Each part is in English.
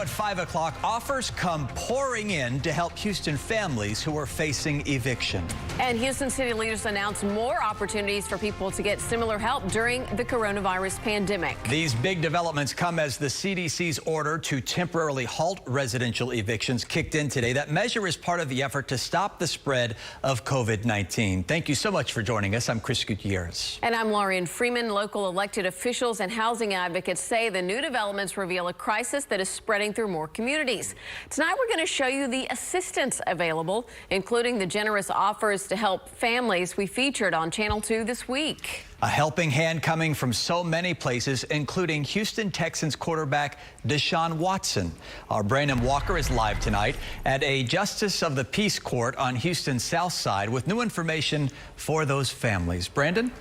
Now at 5 o'clock, offers come pouring in to help Houston families who are facing eviction. And Houston city leaders announced more opportunities for people to get similar help during the coronavirus pandemic. These big developments come as the CDC's order to temporarily halt residential evictions kicked in today. That measure is part of the effort to stop the spread of COVID-19. Thank you so much for joining us. I'm Chris Gutierrez. And I'm Lauren Freeman. Local elected officials and housing advocates say the new developments reveal a crisis that is spreading through more communities. Tonight, we're going to show you the assistance available, including the generous offers to help families we featured on Channel 2 this week. A helping hand coming from so many places, including Houston Texans quarterback Deshaun Watson. Our Brandon Walker is live tonight at a Justice of the Peace Court on Houston's South Side with new information for those families. Brandon?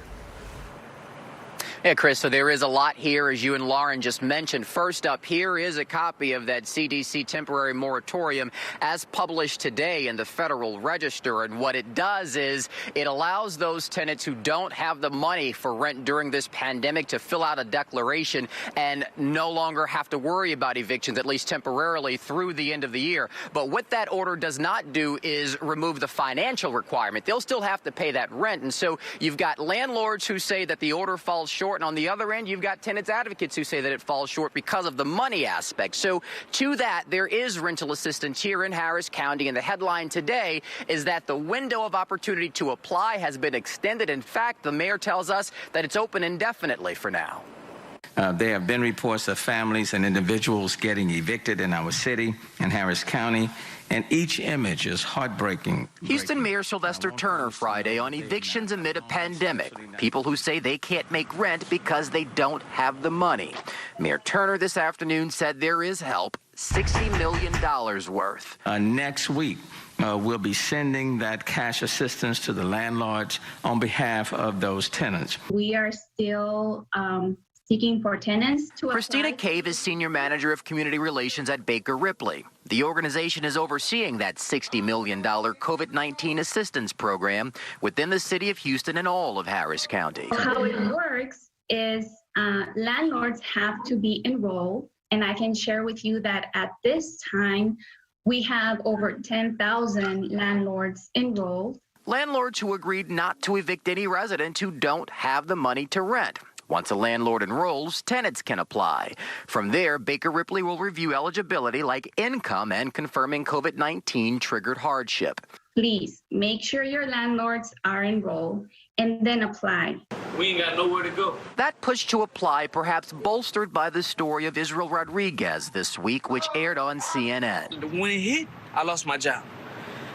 Yeah, Chris, so there is a lot here, as you and Lauren just mentioned. First up, here is a copy of that CDC temporary moratorium as published today in the Federal Register. And what it does is it allows those tenants who don't have the money for rent during this pandemic to fill out a declaration and no longer have to worry about evictions, at least temporarily, through the end of the year. But what that order does not do is remove the financial requirement. They'll still have to pay that rent. And so you've got landlords who say that the order falls short. And on the other end, you've got tenants advocates who say that it falls short because of the money aspect. So to that, there is rental assistance here in Harris County. And the headline today is that the window of opportunity to apply has been extended. In fact, the mayor tells us that it's open indefinitely for now. There have been reports of families and individuals getting evicted in our city and Harris County, and each image is heartbreaking. Houston Mayor Sylvester Turner Friday on evictions amid a pandemic. People who say they can't make rent because they don't have the money. Mayor Turner this afternoon said there is help, $60 million worth. Next week, we'll be sending that cash assistance to the landlords on behalf of those tenants. We are still seeking for tenants to apply. Christina Cave is Senior Manager of Community Relations at Baker Ripley. The organization is overseeing that $60 million COVID-19 assistance program within the city of Houston and all of Harris County. How it works is landlords have to be enrolled, and I can share with you that at this time, we have over 10,000 landlords enrolled. Landlords who agreed not to evict any resident who don't have the money to rent. Once a landlord enrolls, tenants can apply. From there, Baker Ripley will review eligibility like income and confirming COVID-19 triggered hardship. Please make sure your landlords are enrolled and then apply. We ain't got nowhere to go. That push to apply perhaps bolstered by the story of Israel Rodriguez this week, which aired on CNN. When it hit, I lost my job.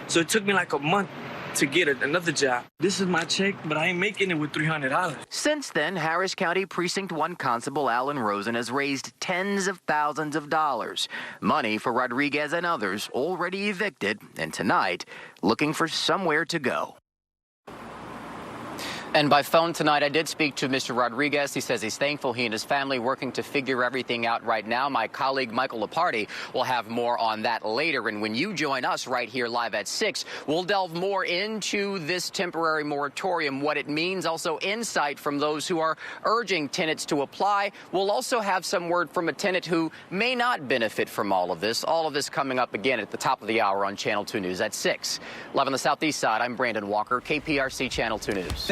So it took me like a month to get another job. This is my check, but I ain't making it with $300. Since then, Harris County Precinct 1 Constable Alan Rosen has raised tens of thousands of dollars. Money for Rodriguez and others already evicted, and tonight, looking for somewhere to go. And by phone tonight, I did speak to Mr. Rodriguez. He says he's thankful he and his family working to figure everything out right now. My colleague Michael Leparty will have more on that later. And when you join us right here live at 6, we'll delve more into this temporary moratorium, what it means, also insight from those who are urging tenants to apply. We'll also have some word from a tenant who may not benefit from all of this. All of this coming up again at the top of the hour on Channel 2 News at 6. Live on the Southeast Side, I'm Brandon Walker, KPRC Channel 2 News.